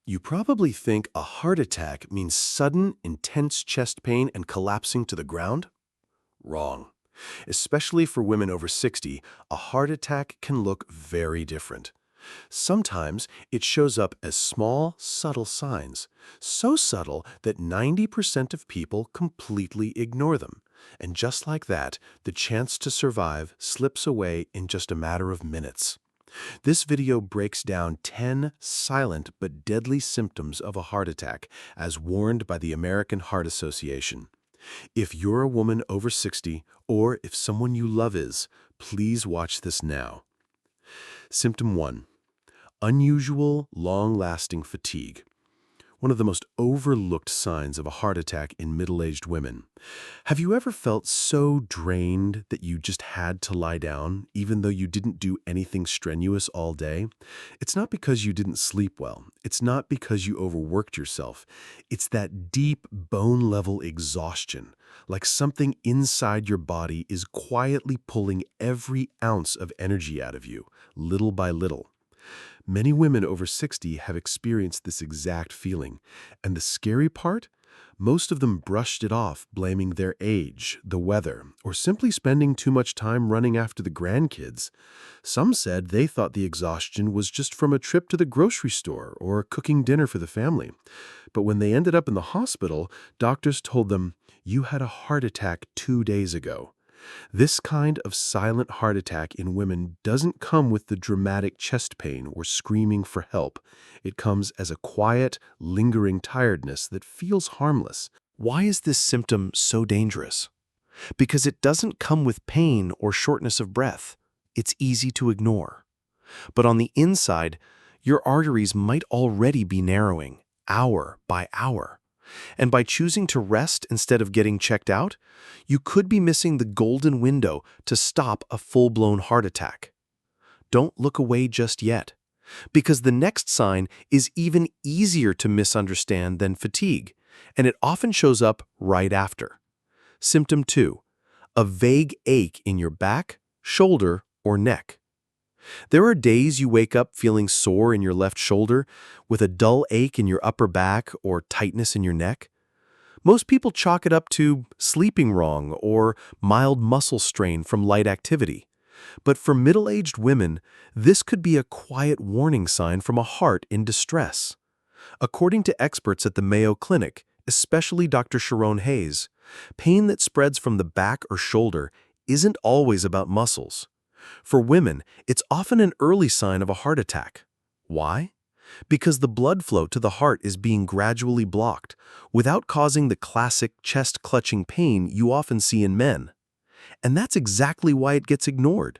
You probably think a heart attack means sudden, intense chest pain and collapsing to the ground? Wrong. Especially for women over 60, a heart attack can look very different. Sometimes it shows up as small, subtle signs, so subtle that 90% of people completely ignore them. And just like that, the chance to survive slips away in just a matter of minutes. This video breaks down 10 silent but deadly symptoms of a heart attack, as warned by the American Heart Association. If you're a woman over 60, or if someone you love is, please watch this now. Symptom 1. Unusual, long-lasting fatigue. One of the most overlooked signs of a heart attack in middle-aged women. Have you ever felt so drained that you just had to lie down, even though you didn't do anything strenuous all day? It's not because you didn't sleep well. It's not because you overworked yourself. It's that deep, bone-level exhaustion, like something inside your body is quietly pulling every ounce of energy out of you, little by little. Many women over 60 have experienced this exact feeling, and the scary part? Most of them brushed it off, blaming their age, the weather, or simply spending too much time running after the grandkids. Some said they thought the exhaustion was just from a trip to the grocery store or cooking dinner for the family. But when they ended up in the hospital, doctors told them, "You had a heart attack 2 days ago." This kind of silent heart attack in women doesn't come with the dramatic chest pain or screaming for help. It comes as a quiet, lingering tiredness that feels harmless. Why is this symptom so dangerous? Because it doesn't come with pain or shortness of breath. It's easy to ignore. But on the inside, your arteries might already be narrowing, hour by hour. And by choosing to rest instead of getting checked out, you could be missing the golden window to stop a full-blown heart attack. Don't look away just yet, because the next sign is even easier to misunderstand than fatigue, and it often shows up right after. Symptom 2. A vague ache in your back, shoulder, or neck. There are days you wake up feeling sore in your left shoulder, with a dull ache in your upper back or tightness in your neck. Most people chalk it up to sleeping wrong or mild muscle strain from light activity. But for middle-aged women, this could be a quiet warning sign from a heart in distress. According to experts at the Mayo Clinic, especially Dr. Sharon Hayes, pain that spreads from the back or shoulder isn't always about muscles. For women, it's often an early sign of a heart attack. Why? Because the blood flow to the heart is being gradually blocked, without causing the classic chest-clutching pain you often see in men. And that's exactly why it gets ignored.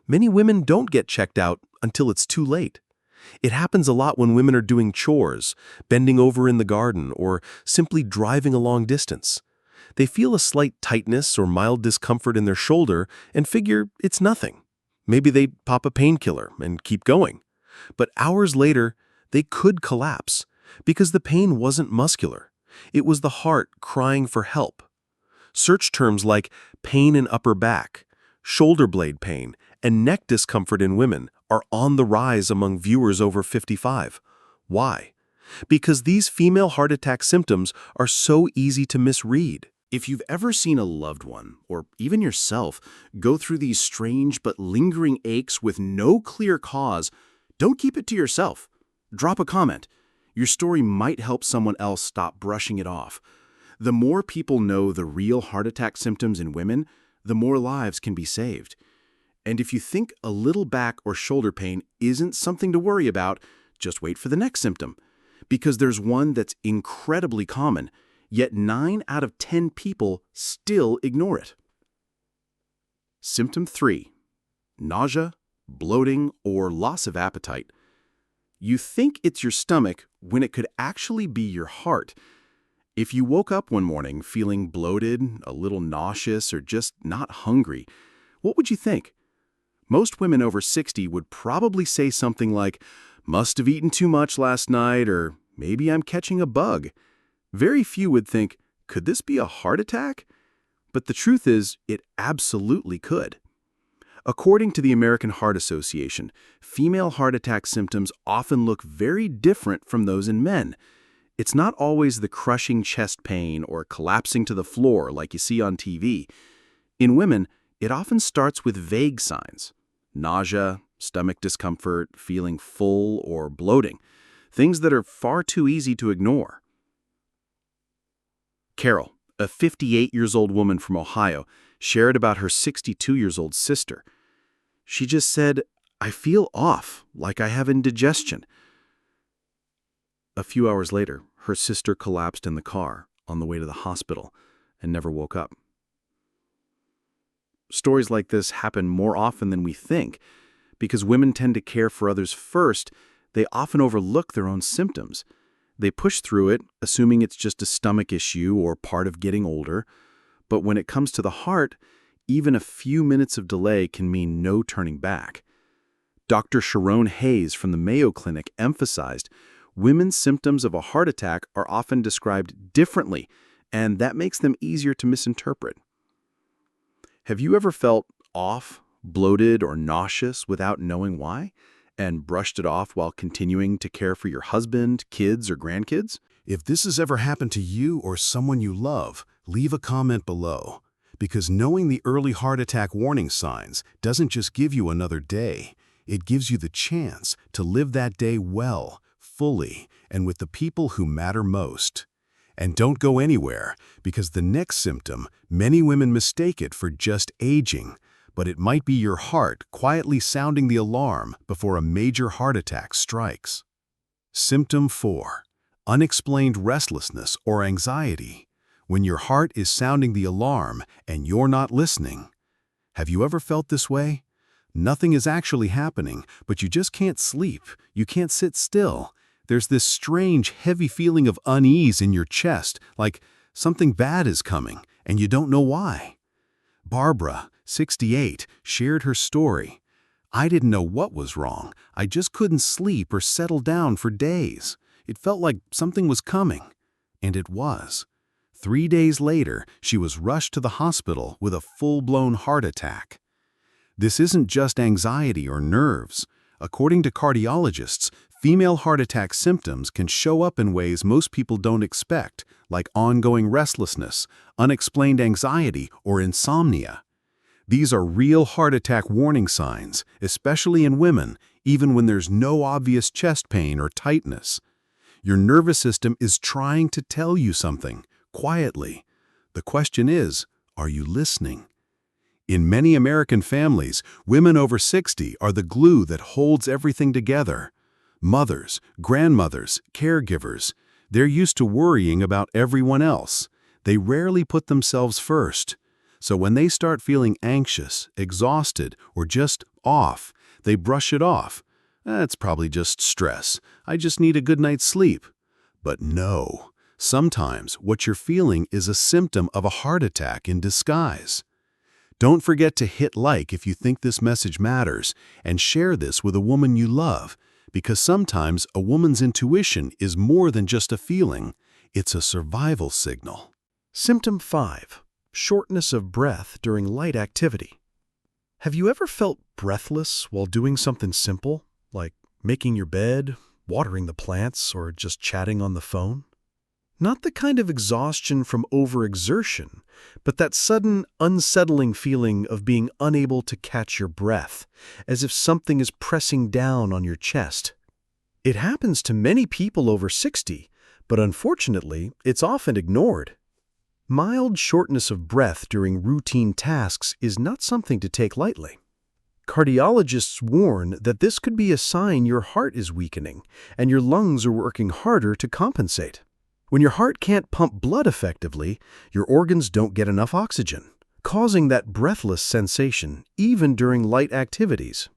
Many women don't get checked out until it's too late. It happens a lot when women are doing chores, bending over in the garden, or simply driving a long distance. They feel a slight tightness or mild discomfort in their shoulder and figure it's nothing. Maybe they pop a painkiller and keep going. But hours later, they could collapse because the pain wasn't muscular. It was the heart crying for help. Search terms like pain in upper back, shoulder blade pain, and neck discomfort in women are on the rise among viewers over 55. Why? Because these female heart attack symptoms are so easy to misread. If you've ever seen a loved one, or even yourself, go through these strange but lingering aches with no clear cause, don't keep it to yourself. Drop a comment. Your story might help someone else stop brushing it off. The more people know the real heart attack symptoms in women, the more lives can be saved. And if you think a little back or shoulder pain isn't something to worry about, just wait for the next symptom. Because there's one that's incredibly common, yet 9 out of 10 people still ignore it. Symptom 3. Nausea, bloating, or loss of appetite. You think it's your stomach when it could actually be your heart. If you woke up one morning feeling bloated, a little nauseous, or just not hungry, what would you think? Most women over 60 would probably say something like, "Must have eaten too much last night," or "Maybe I'm catching a bug." Very few would think, "Could this be a heart attack?" But the truth is, it absolutely could. According to the American Heart Association, female heart attack symptoms often look very different from those in men. It's not always the crushing chest pain or collapsing to the floor like you see on TV. In women, it often starts with vague signs: nausea, stomach discomfort, feeling full, or bloating, things that are far too easy to ignore. Carol, a 58-year-old woman from Ohio, shared about her 62-year-old sister. She just said, "I feel off, like I have indigestion." A few hours later, her sister collapsed in the car on the way to the hospital and never woke up. Stories like this happen more often than we think. Because women tend to care for others first, they often overlook their own symptoms. They push through it, assuming it's just a stomach issue or part of getting older. But when it comes to the heart, even a few minutes of delay can mean no turning back. Dr. Sharon Hayes from the Mayo Clinic emphasized women's symptoms of a heart attack are often described differently, and that makes them easier to misinterpret. Have you ever felt off, bloated, or nauseous without knowing why, and brushed it off while continuing to care for your husband, kids, or grandkids? If this has ever happened to you or someone you love, leave a comment below. Because knowing the early heart attack warning signs doesn't just give you another day, it gives you the chance to live that day well, fully, and with the people who matter most. And don't go anywhere, because the next symptom, many women mistake it for just aging, but it might be your heart quietly sounding the alarm before a major heart attack strikes. Symptom 4. Unexplained restlessness or anxiety. When your heart is sounding the alarm and you're not listening. Have you ever felt this way? Nothing is actually happening, but you just can't sleep. You can't sit still. There's this strange, heavy feeling of unease in your chest, like something bad is coming, and you don't know why. Barbara, 68, shared her story. "I didn't know what was wrong. I just couldn't sleep or settle down for days. It felt like something was coming." And it was. 3 days later, she was rushed to the hospital with a full-blown heart attack. This isn't just anxiety or nerves. According to cardiologists, female heart attack symptoms can show up in ways most people don't expect, like ongoing restlessness, unexplained anxiety, or insomnia. These are real heart attack warning signs, especially in women, even when there's no obvious chest pain or tightness. Your nervous system is trying to tell you something, quietly. The question is, are you listening? In many American families, women over 60 are the glue that holds everything together. Mothers, grandmothers, caregivers, they're used to worrying about everyone else. They rarely put themselves first. So when they start feeling anxious, exhausted, or just off, they brush it off. "It's probably just stress. I just need a good night's sleep." But no, sometimes what you're feeling is a symptom of a heart attack in disguise. Don't forget to hit like if you think this message matters, and share this with a woman you love, because sometimes a woman's intuition is more than just a feeling. It's a survival signal. Symptom 5. Shortness of breath during light activity. Have you ever felt breathless while doing something simple, like making your bed, watering the plants, or just chatting on the phone? Not the kind of exhaustion from overexertion, but that sudden, unsettling feeling of being unable to catch your breath, as if something is pressing down on your chest. It happens to many people over 60, but unfortunately, it's often ignored. Mild shortness of breath during routine tasks is not something to take lightly. Cardiologists warn that this could be a sign your heart is weakening and your lungs are working harder to compensate. When your heart can't pump blood effectively, your organs don't get enough oxygen, causing that breathless sensation even during light activities.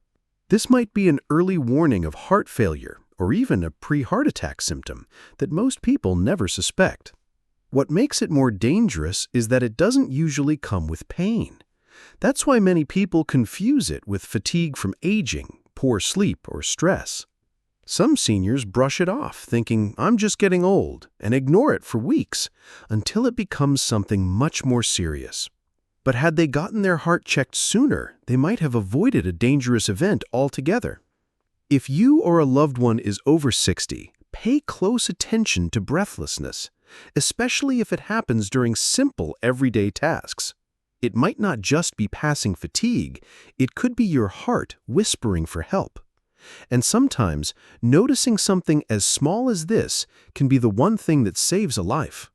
This might be an early warning of heart failure or even a pre-heart attack symptom that most people never suspect. What makes it more dangerous is that it doesn't usually come with pain. That's why many people confuse it with fatigue from aging, poor sleep, or stress. Some seniors brush it off, thinking, "I'm just getting old," and ignore it for weeks, until it becomes something much more serious. But had they gotten their heart checked sooner, they might have avoided a dangerous event altogether. If you or a loved one is over 60, pay close attention to breathlessness, especially if it happens during simple everyday tasks. It might not just be passing fatigue, it could be your heart whispering for help. And sometimes, noticing something as small as this can be the one thing that saves a life.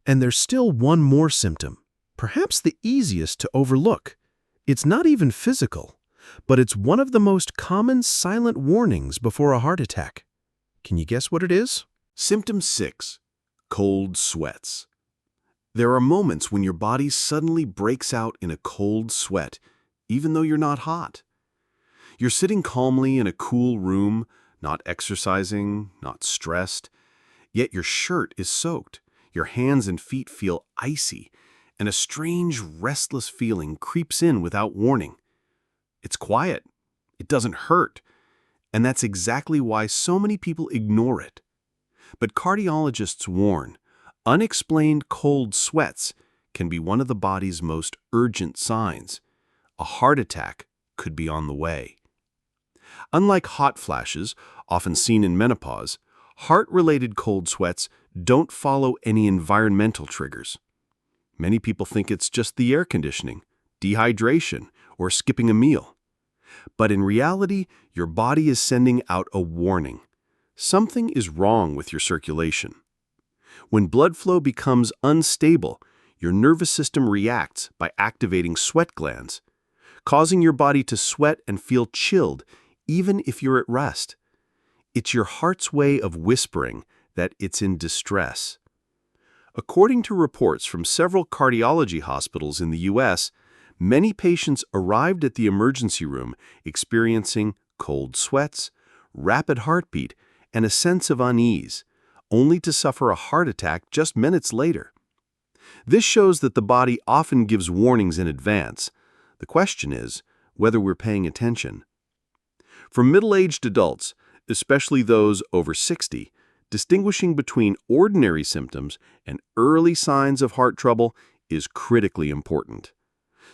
And there's still one more symptom, perhaps the easiest to overlook. It's not even physical, but it's one of the most common silent warnings before a heart attack. Can you guess what it is? Symptom 6. Cold sweats. There are moments when your body suddenly breaks out in a cold sweat, even though you're not hot. You're sitting calmly in a cool room, not exercising, not stressed, yet your shirt is soaked, your hands and feet feel icy, and a strange, restless feeling creeps in without warning. It's quiet. It doesn't hurt. And that's exactly why so many people ignore it. But cardiologists warn, unexplained cold sweats can be one of the body's most urgent signs. A heart attack could be on the way. Unlike hot flashes, often seen in menopause, heart-related cold sweats don't follow any environmental triggers. Many people think it's just the air conditioning, dehydration, or skipping a meal. But in reality, your body is sending out a warning. Something is wrong with your circulation. When blood flow becomes unstable, your nervous system reacts by activating sweat glands, causing your body to sweat and feel chilled even if you're at rest. It's your heart's way of whispering that it's in distress. According to reports from several cardiology hospitals in the U.S., many patients arrived at the emergency room experiencing cold sweats, rapid heartbeat, and a sense of unease, only to suffer a heart attack just minutes later. This shows that the body often gives warnings in advance. The question is whether we're paying attention. For middle-aged adults, especially those over 60, distinguishing between ordinary symptoms and early signs of heart trouble is critically important.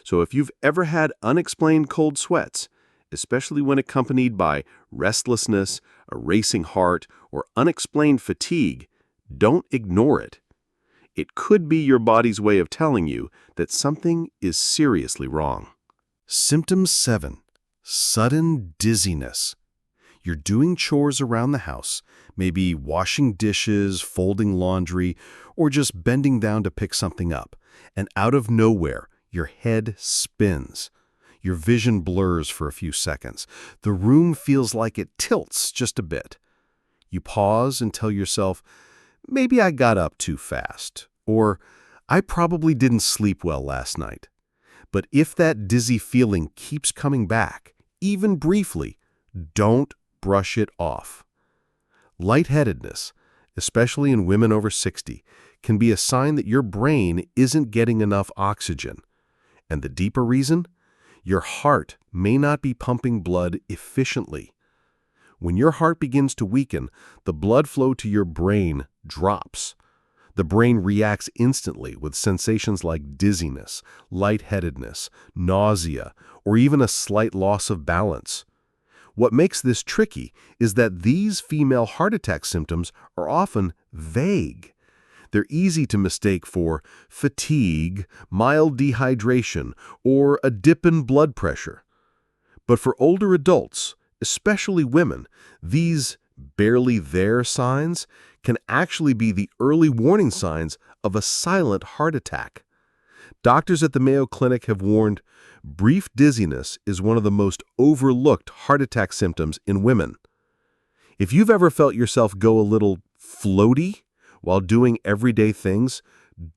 So if you've ever had unexplained cold sweats, especially when accompanied by restlessness, a racing heart, or unexplained fatigue, don't ignore it. It could be your body's way of telling you that something is seriously wrong. Symptom 7. Sudden dizziness. You're doing chores around the house, maybe washing dishes, folding laundry, or just bending down to pick something up, and out of nowhere, your head spins. Your vision blurs for a few seconds. The room feels like it tilts just a bit. You pause and tell yourself, maybe I got up too fast, or I probably didn't sleep well last night. But if that dizzy feeling keeps coming back, even briefly, don't brush it off. Lightheadedness, especially in women over 60, can be a sign that your brain isn't getting enough oxygen. And the deeper reason? Your heart may not be pumping blood efficiently. When your heart begins to weaken, the blood flow to your brain drops. The brain reacts instantly with sensations like dizziness, lightheadedness, nausea, or even a slight loss of balance. What makes this tricky is that these female heart attack symptoms are often vague. They're easy to mistake for fatigue, mild dehydration, or a dip in blood pressure. But for older adults, especially women, these barely there signs can actually be the early warning signs of a silent heart attack. Doctors at the Mayo Clinic have warned brief dizziness is one of the most overlooked heart attack symptoms in women. If you've ever felt yourself go a little floaty while doing everyday things,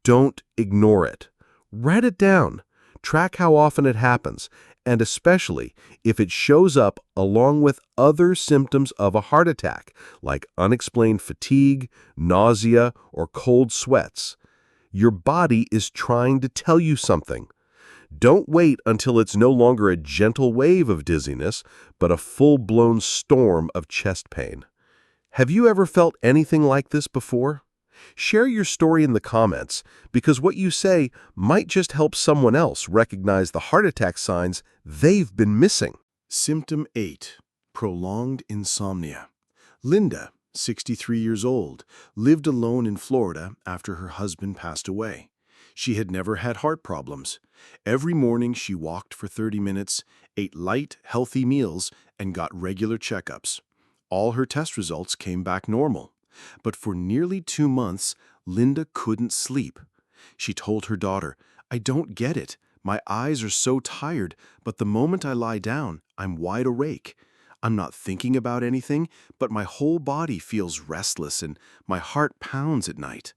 don't ignore it. Write it down. Track how often it happens, and especially if it shows up along with other symptoms of a heart attack, like unexplained fatigue, nausea, or cold sweats. Your body is trying to tell you something. Don't wait until it's no longer a gentle wave of dizziness, but a full-blown storm of chest pain. Have you ever felt anything like this before? Share your story in the comments because what you say might just help someone else recognize the heart attack signs they've been missing. Symptom 8. Prolonged insomnia. Linda, 63 years old, lived alone in Florida after her husband passed away. She had never had heart problems. Every morning she walked for 30 minutes, ate light, healthy meals, and got regular checkups. All her test results came back normal. But for nearly 2 months, Linda couldn't sleep. She told her daughter, "I don't get it. My eyes are so tired, but the moment I lie down, I'm wide awake. I'm not thinking about anything, but my whole body feels restless and my heart pounds at night."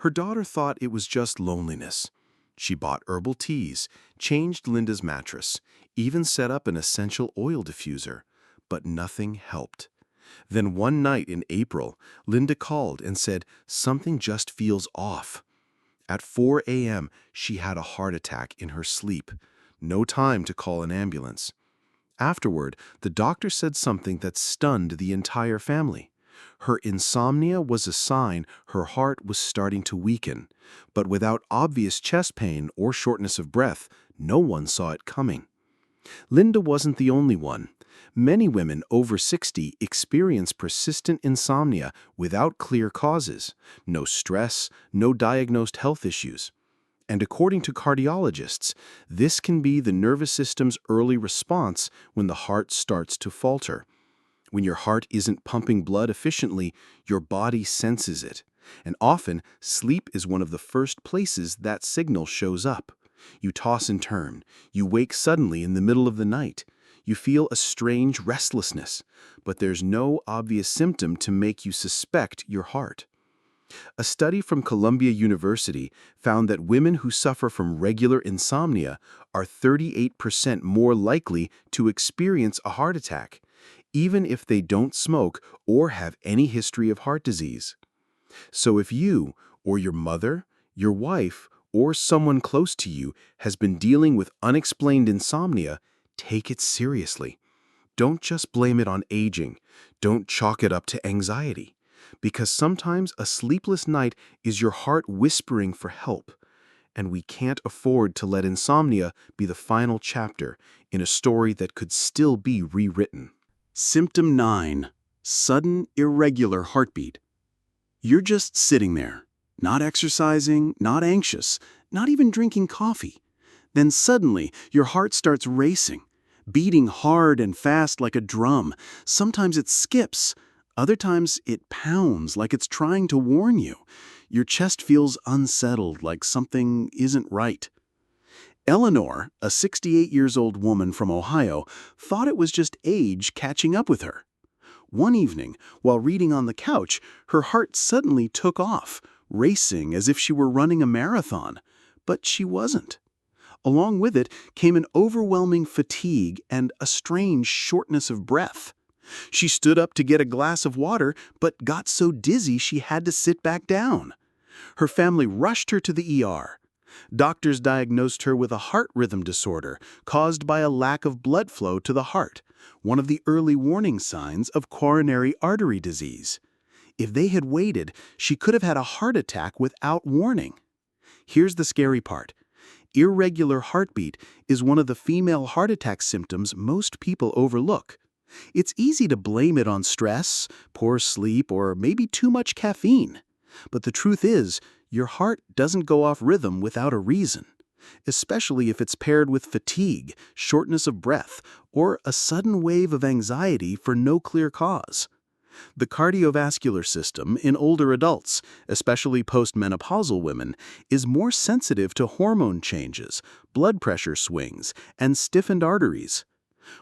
Her daughter thought it was just loneliness. She bought herbal teas, changed Linda's mattress, even set up an essential oil diffuser, but nothing helped. Then one night in April, Linda called and said something just feels off. At 4 a.m., she had a heart attack in her sleep. No time to call an ambulance. Afterward, the doctor said something that stunned the entire family. Her insomnia was a sign her heart was starting to weaken, but without obvious chest pain or shortness of breath, no one saw it coming. Linda wasn't the only one. Many women over 60 experience persistent insomnia without clear causes, no stress, no diagnosed health issues. And according to cardiologists, this can be the nervous system's early response when the heart starts to falter. When your heart isn't pumping blood efficiently, your body senses it. And often, sleep is one of the first places that signal shows up. You toss and turn. You wake suddenly in the middle of the night. You feel a strange restlessness, but there's no obvious symptom to make you suspect your heart. A study from Columbia University found that women who suffer from regular insomnia are 38% more likely to experience a heart attack, even if they don't smoke or have any history of heart disease. So if you, or your mother, your wife, or someone close to you has been dealing with unexplained insomnia, take it seriously. Don't just blame it on aging. Don't chalk it up to anxiety. Because sometimes a sleepless night is your heart whispering for help. And we can't afford to let insomnia be the final chapter in a story that could still be rewritten. Symptom 9. Sudden, irregular heartbeat. You're just sitting there, not exercising, not anxious, not even drinking coffee. Then suddenly, your heart starts racing, beating hard and fast like a drum. Sometimes it skips. Other times it pounds like it's trying to warn you. Your chest feels unsettled, like something isn't right. Eleanor, a 68-year-old woman from Ohio, thought it was just age catching up with her. One evening, while reading on the couch, her heart suddenly took off, racing as if she were running a marathon. But she wasn't. Along with it came an overwhelming fatigue and a strange shortness of breath. She stood up to get a glass of water, but got so dizzy she had to sit back down. Her family rushed her to the ER. Doctors diagnosed her with a heart rhythm disorder caused by a lack of blood flow to the heart, one of the early warning signs of coronary artery disease. If they had waited, she could have had a heart attack without warning. Here's the scary part. Irregular heartbeat is one of the female heart attack symptoms most people overlook. It's easy to blame it on stress, poor sleep, or maybe too much caffeine. But the truth is, your heart doesn't go off rhythm without a reason, especially if it's paired with fatigue, shortness of breath, or a sudden wave of anxiety for no clear cause. The cardiovascular system in older adults, especially postmenopausal women, is more sensitive to hormone changes, blood pressure swings, and stiffened arteries.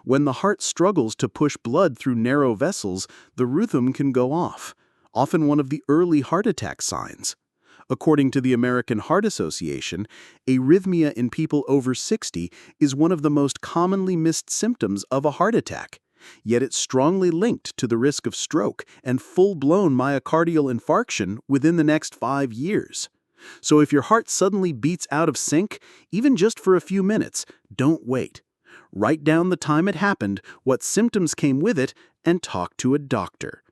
When the heart struggles to push blood through narrow vessels, the rhythm can go off, often one of the early heart attack signs. According to the American Heart Association, arrhythmia in people over 60 is one of the most commonly missed symptoms of a heart attack. Yet it's strongly linked to the risk of stroke and full-blown myocardial infarction within the next 5 years. So if your heart suddenly beats out of sync, even just for a few minutes, don't wait. Write down the time it happened, what symptoms came with it, and talk to a doctor.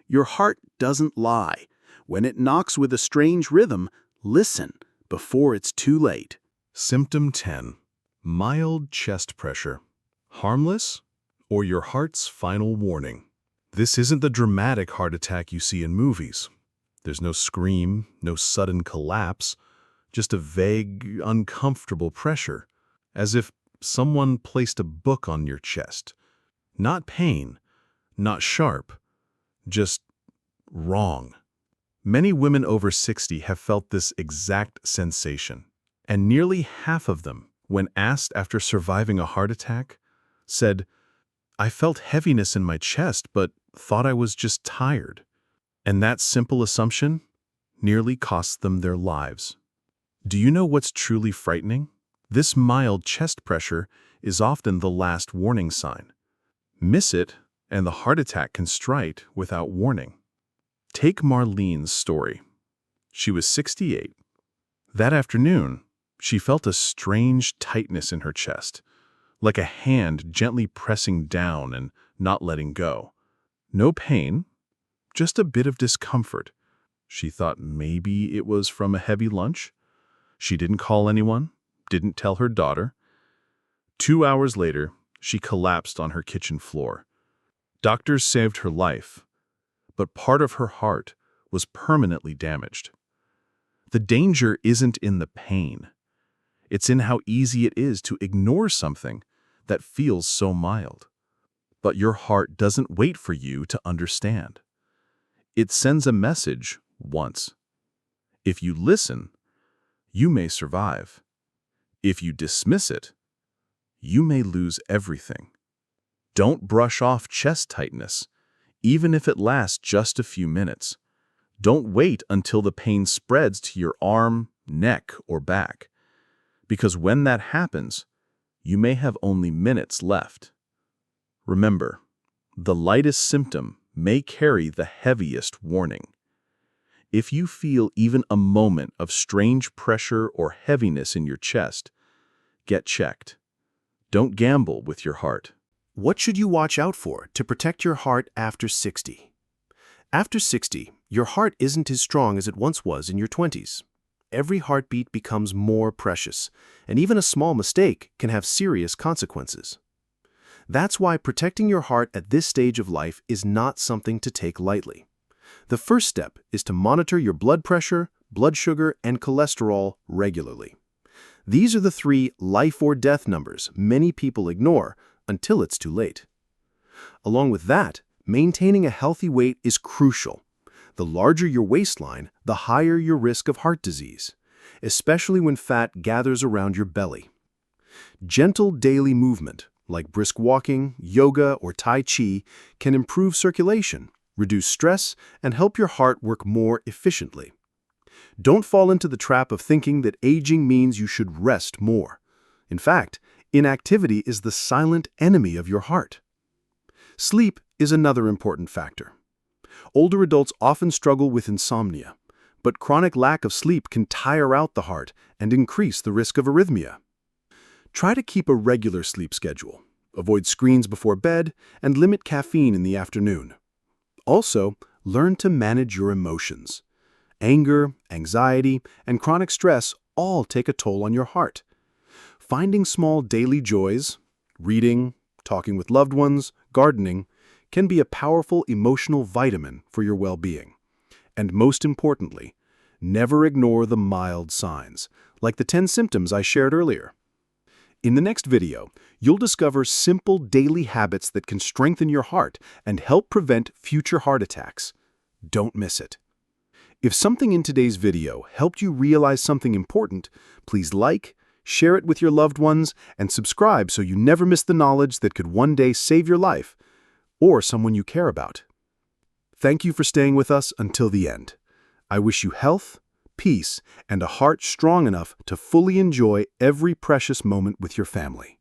Your heart doesn't lie. When it knocks with a strange rhythm, listen before it's too late. Symptom 10. Mild chest pressure. Harmless, or your heart's final warning? This isn't the dramatic heart attack you see in movies. There's no scream, no sudden collapse, just a vague, uncomfortable pressure, as if someone placed a book on your chest. Not pain, not sharp, just wrong. Many women over 60 have felt this exact sensation, and nearly half of them, when asked after surviving a heart attack, said, "I felt heaviness in my chest, but thought I was just tired." And that simple assumption nearly cost them their lives. Do you know what's truly frightening? This mild chest pressure is often the last warning sign. Miss it, and the heart attack can strike without warning. Take Marlene's story. She was 68. That afternoon, she felt a strange tightness in her chest, like a hand gently pressing down and not letting go. No pain, just a bit of discomfort. She thought maybe it was from a heavy lunch. She didn't call anyone, didn't tell her daughter. 2 hours later, she collapsed on her kitchen floor. Doctors saved her life, but part of her heart was permanently damaged. The danger isn't in the pain. It's in how easy it is to ignore something that feels so mild. But your heart doesn't wait for you to understand. It sends a message once. If you listen, you may survive. If you dismiss it, you may lose everything. Don't brush off chest tightness, even if it lasts just a few minutes. Don't wait until the pain spreads to your arm, neck, or back, because when that happens, you may have only minutes left. Remember, the lightest symptom may carry the heaviest warning. If you feel even a moment of strange pressure or heaviness in your chest, get checked. Don't gamble with your heart. What should you watch out for to protect your heart after 60? After 60, your heart isn't as strong as it once was in your 20s. Every heartbeat becomes more precious, and even a small mistake can have serious consequences. That's why protecting your heart at this stage of life is not something to take lightly. The first step is to monitor your blood pressure, blood sugar, and cholesterol regularly. These are the 3 life or death numbers many people ignore until it's too late. Along with that, maintaining a healthy weight is crucial. The larger your waistline, the higher your risk of heart disease, especially when fat gathers around your belly. Gentle daily movement, like brisk walking, yoga, or Tai Chi, can improve circulation, reduce stress, and help your heart work more efficiently. Don't fall into the trap of thinking that aging means you should rest more. In fact, inactivity is the silent enemy of your heart. Sleep is another important factor. Older adults often struggle with insomnia, but chronic lack of sleep can tire out the heart and increase the risk of arrhythmia. Try to keep a regular sleep schedule, avoid screens before bed, and limit caffeine in the afternoon. Also, learn to manage your emotions. Anger, anxiety, and chronic stress all take a toll on your heart. Finding small daily joys, reading, talking with loved ones, gardening, can be a powerful emotional vitamin for your well-being. And most importantly, never ignore the mild signs, like the 10 symptoms I shared earlier. In the next video, you'll discover simple daily habits that can strengthen your heart and help prevent future heart attacks. Don't miss it. If something in today's video helped you realize something important, please like, share it with your loved ones, and subscribe so you never miss the knowledge that could one day save your life or someone you care about. Thank you for staying with us until the end. I wish you health, peace, and a heart strong enough to fully enjoy every precious moment with your family.